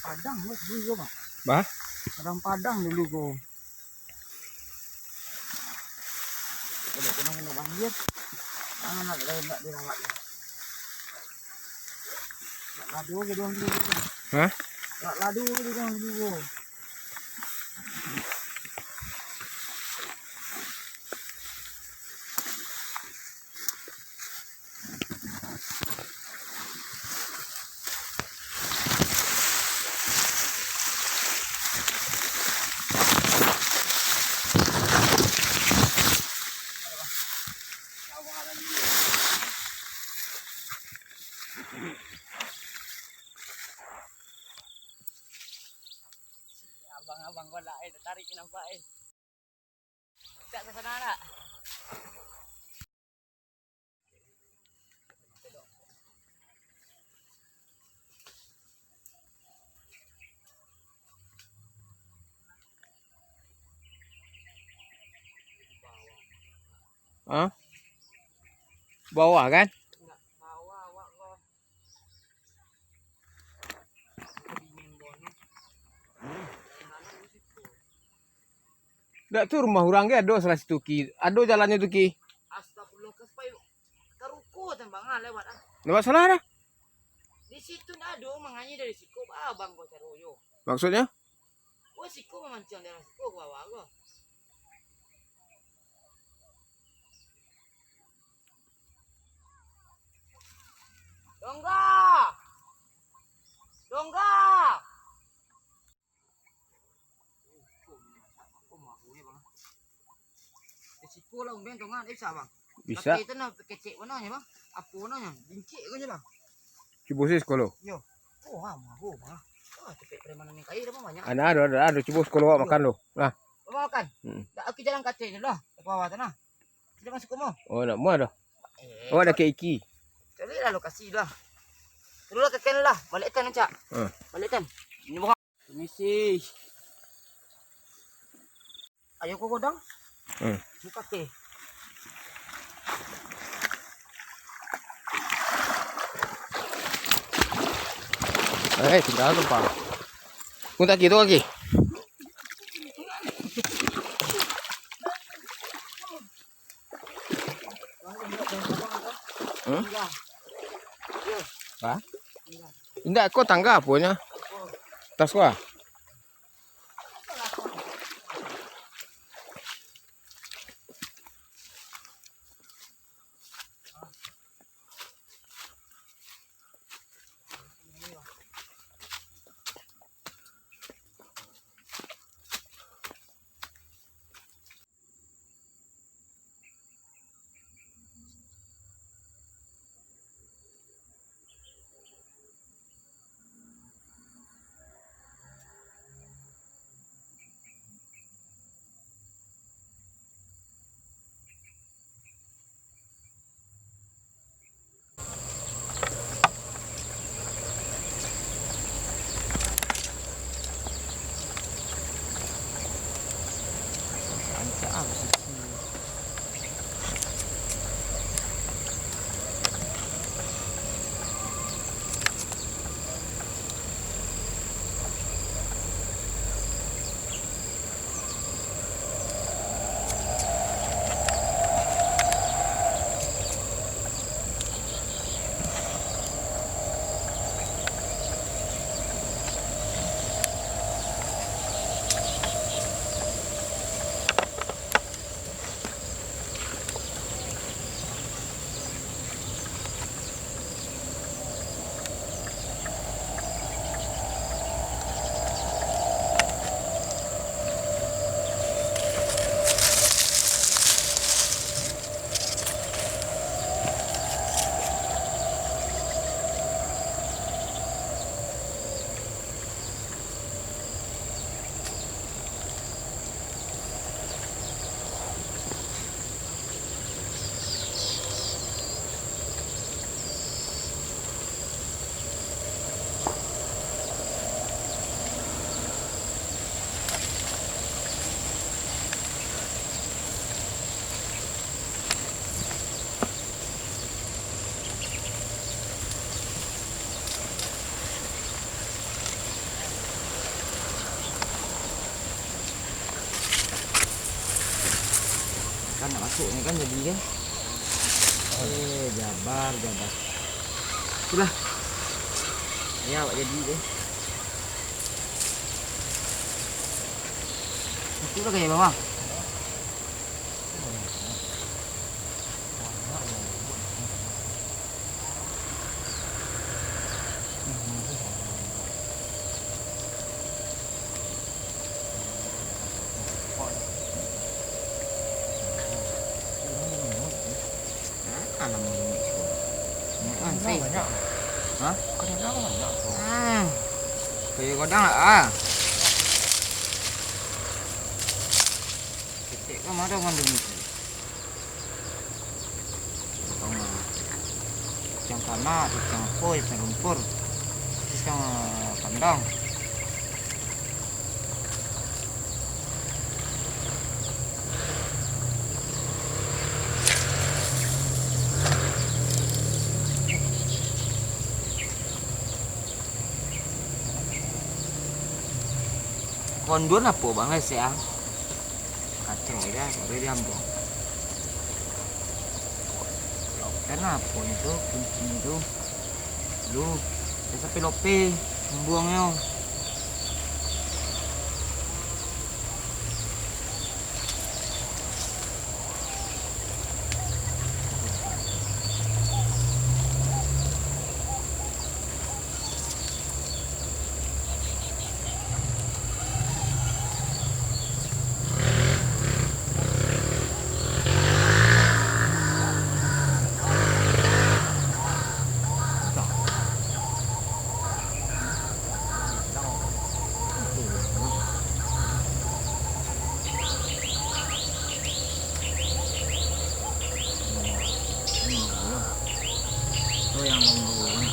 Padang dulu bang. Bah? Kadang Padang dulu go. Kalau kena banjir, nak dirawat. Nak ladu ke doang dulu. Hah? Nak ladu ke doang dulu. Abang-abang gua lah, tarik nampak tak ke sana nak. Hah? Bawah kan? Enggak, bawah awak gua. Dak tu rumah orang ke ada salah situ ki. Ada jalannya tu ki. Astagfirullah kespai teruko tembang lewat ah. Lewat sana dah. Di situ ndak ada manganya dari siku abang gua caroyo. Maksudnya? Gua siku memancing dari siku gua bawa gua. Dongga. Dongga. Di siku lah umbeng tongan bisa bang. Bisa. Tapi itu nak kecek mana bang? Apa mana? Bincik ke bang? Cuba sih sekolah. Yo. Oh, mahu bang. Ah, cepet preman ni kai dah banyak. Ada. Cuba sekolah awak makan tu. Nah. Mau makan? Tak aku jalan kaca je lah. Ke bawah tanah. Kita masuk ke mau. Oh, nak muat dah. Oh, ada keiki. Cari lah lokasi lah. Dulu lah ke ken lah. Balik tan cak. Balik tan. Ini bukan. Permisi. Ayo kau godang. Buka ke. Tinggal lupa. Kung tak gitu lagi. Hah? Tidak, kau tangga punya. Tas gua. masuk ni kan jadi kan. Jabar. Itulah. Ya, awak jadi deh. Itulah kayak bawang. Banyak. Hah? Kadang-kadang banyak. Kayak godang lah. Ketik kan ada kan demi. Yang tanah, yang koi, yang lumpur, yang kandang. Konduan apa bang ya? Kacau ya, boleh diambil. Kenapa itu kunci itu? Lu, dia sampai lope, membuangnya. Itu yang membuang.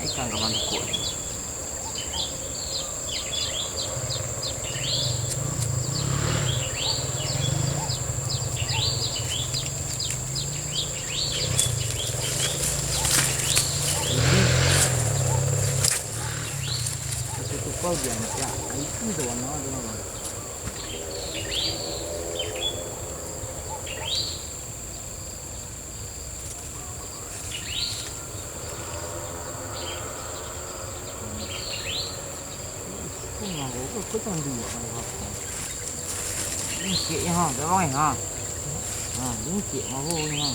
Ikan kawan tukul. Itu kau dia ya, itu tu warna ada nama. Cái con gì vậy? Những chuyện nha ha, cái bóng này ha. Những chuyện mà vô nha.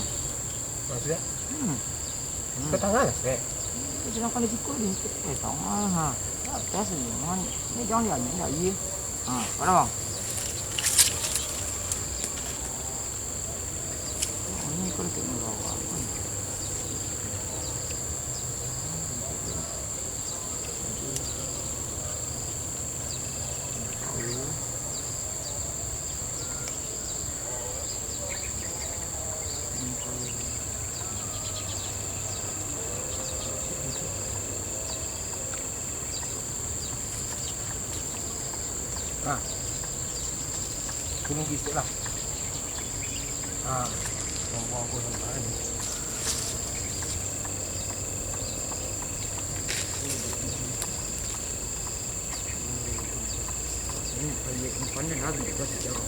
Maksudnya? Ke tangan lah, Sek. Jangan kalau cukup di tong ha. Tak semua ni jangan dia ni dah ye. Pada bang. Ini kalau tengok bawah. Kuning sikit lah. Buang-buang aku sampai ni. Ini kalau umpannya dah ada dah sejauh.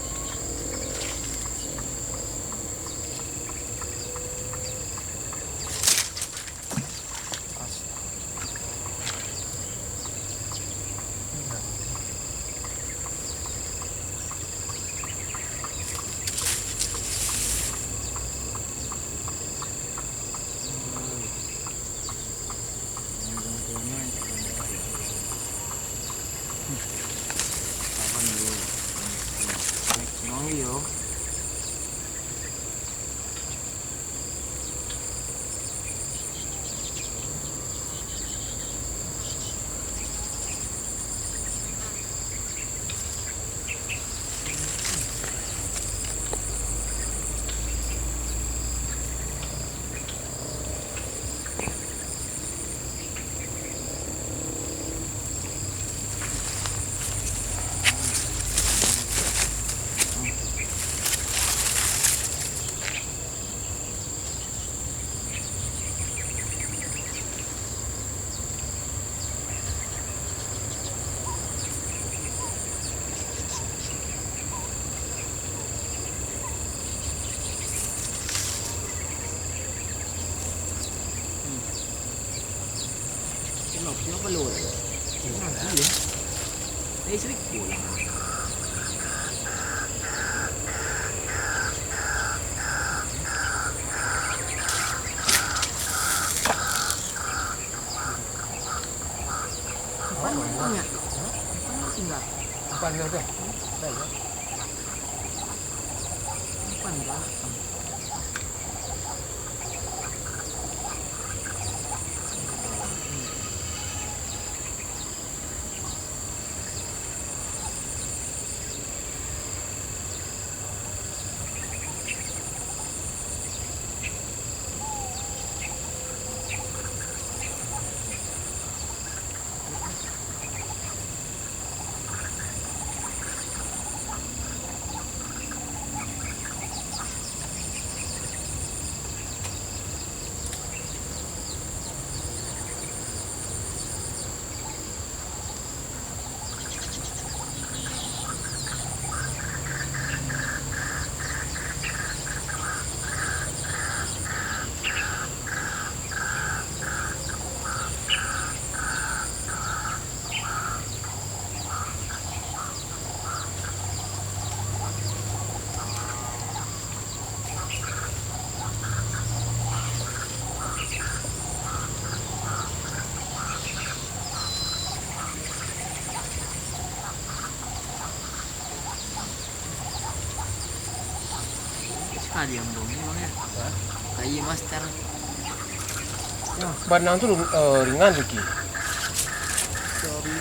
no, dia belum. Ini seribu lah. Banyak. Tinggal. Apa ni tu? Dah. Sekali yang belum ya. Kayu master. Benang tu ringan sikit. Sorry.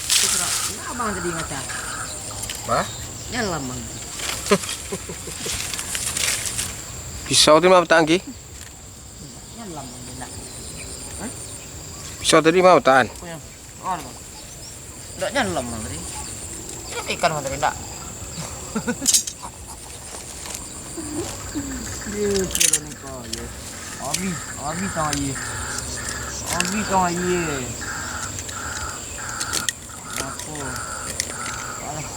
Terserah. Ini abang tadi macam. Bah? Nyalam bang. Pisau tu mau tahan ki? Nyalam bang dia nak. Pisau tadi mau tahan. Punya. Oh bang. Tak nyalam bang tadi. Ini ikan bang tadi tak. Dia kira ni kau ye. Abi kau ye. Abi kau ye. Aku. Alah.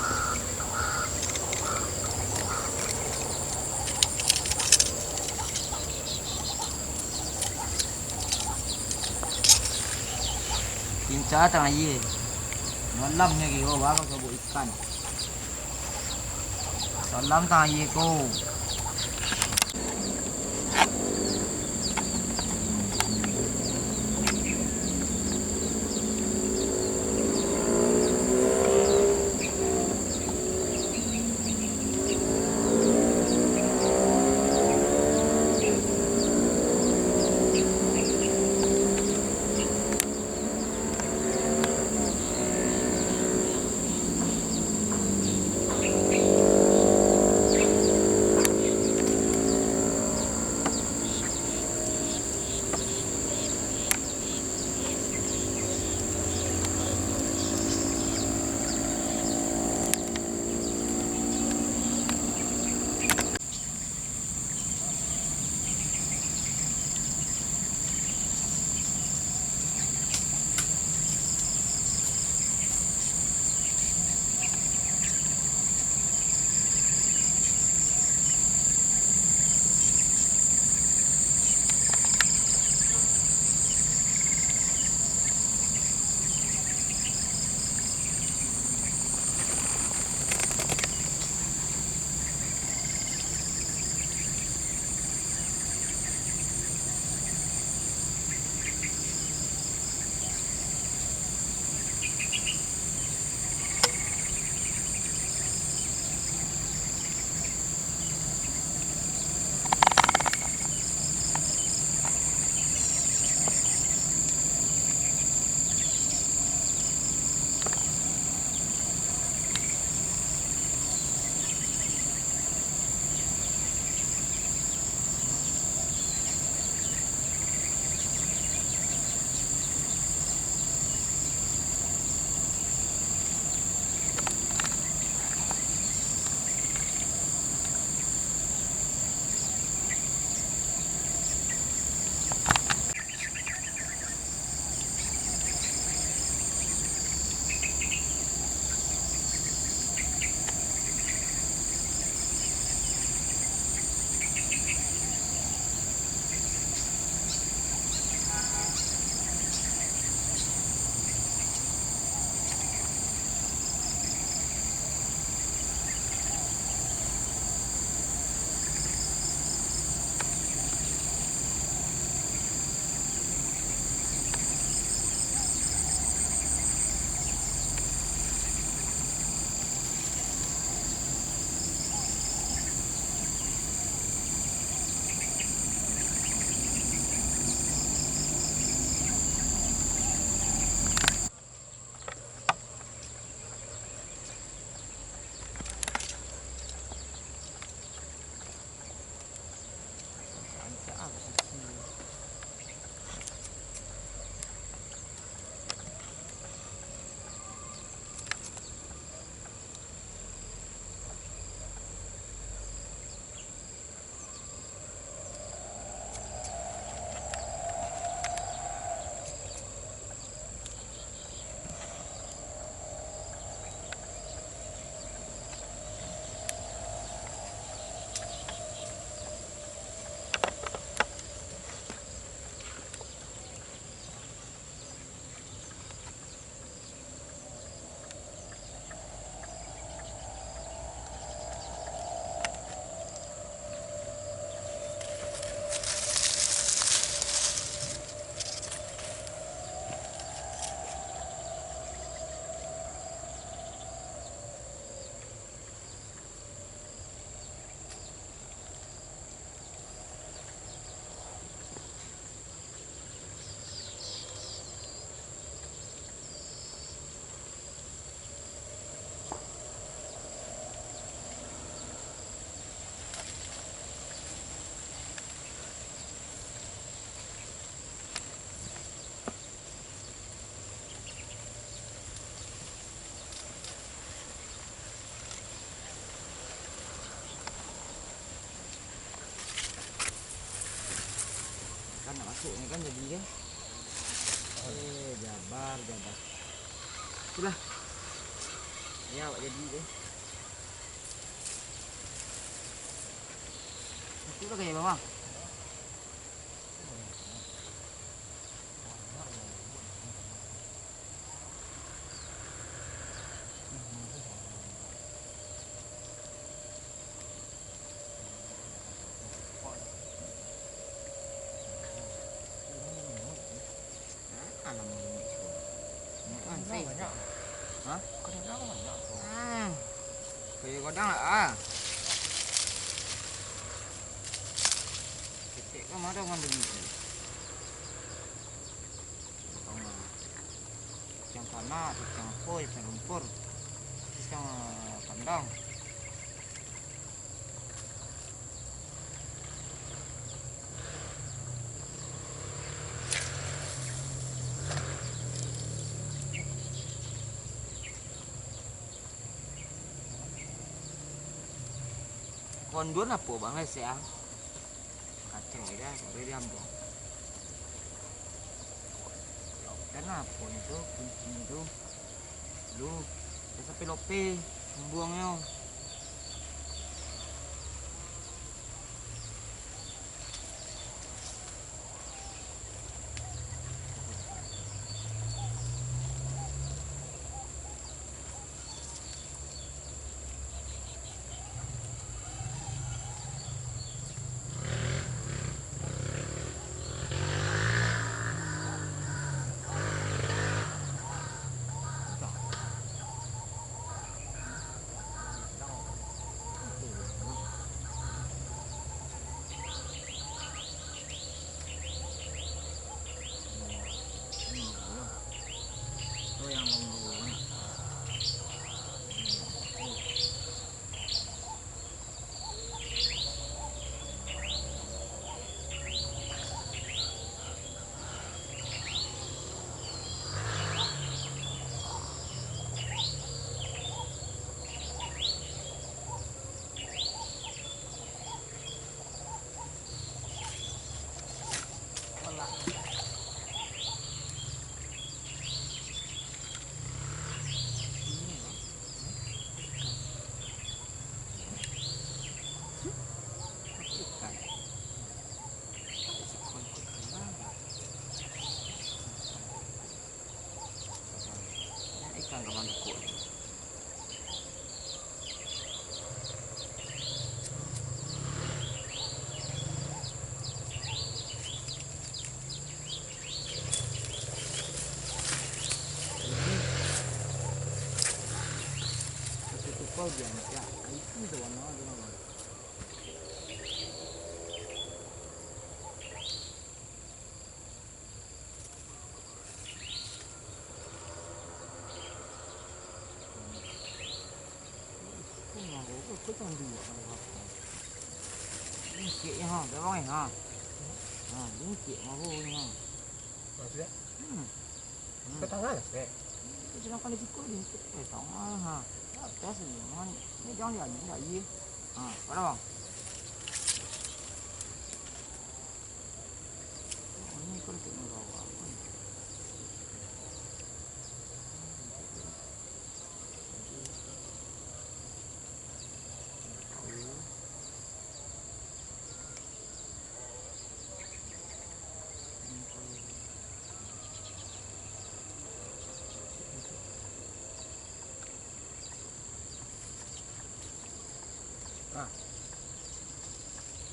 Pinca tengah ye. Malamnya kau bawa kau buat ikan. Salam tengah ye kau. Kan nak masuk ni kan jadi kan. Jabar. Itulah. Ya, awak jadi deh. Itulah kayak bawang. Banyak. Hah? Kena banyak. Kayak godang lah. Ketik kan ada orang demi. Yang tanah, yang koi, yang lumpur, yang kandang. Kondon apa bang saya? Kacang dia, sampai dia ambil. Karena apa itu kunci itu? Lu, dia sampai lope, membuangnya. Ikan ke mangkuk. Kau dia ya, itu tu warna dia. Kau jangan dua apa. Ini cik yang ha, dah bang ha. Ha, ini cik mahu ni ha. Maksudnya? Hmm. Ke tangan lah, Sek. Itu jangan pandai sikut ni. Tangan ha. Atas ni. Ni jangan dia ni dah ye. Ha, pada bang. Ini kau letak ni bawah.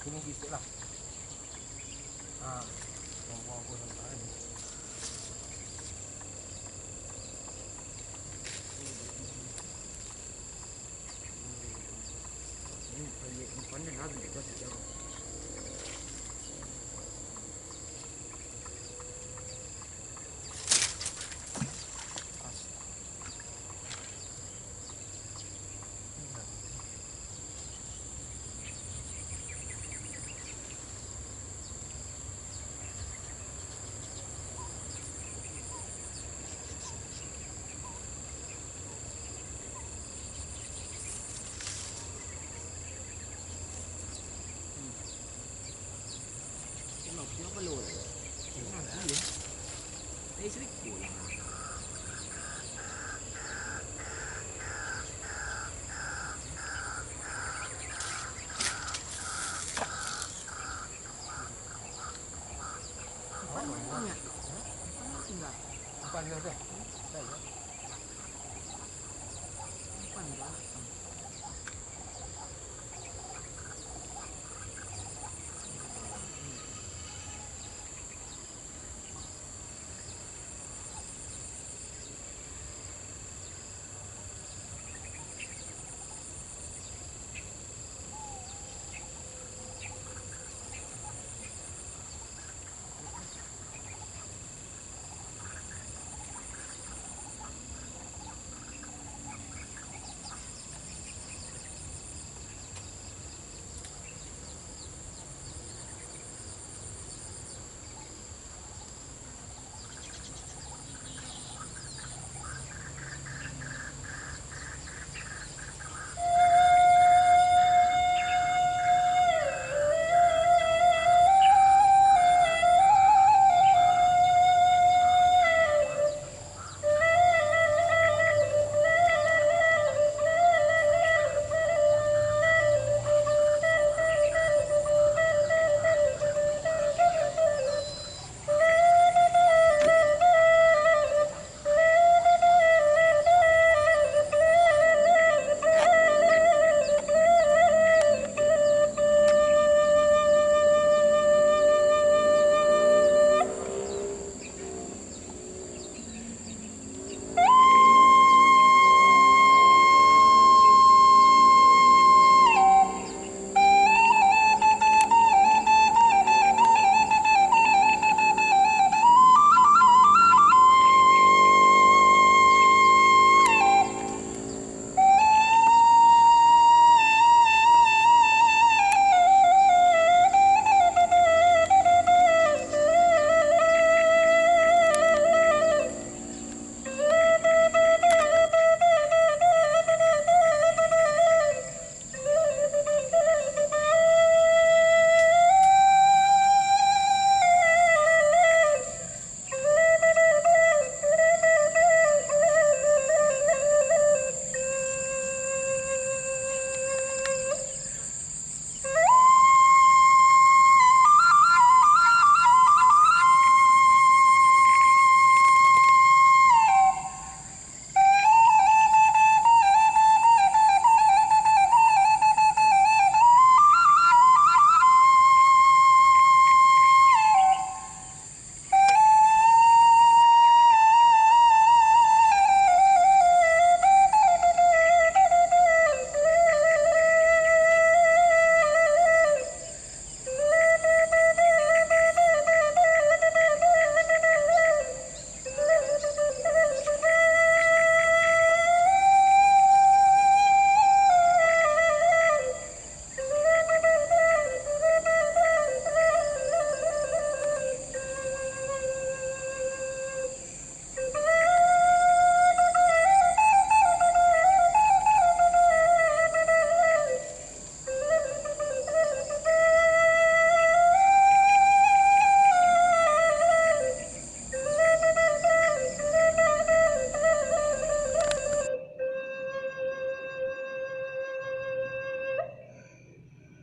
Ini sikit lah. Buang-buang aku sampai ni. Ini pandai lah dia kau sejarah. Dia perlu lah. Dari seribu lah. Banyak. Banyak tinggal. Apa ni?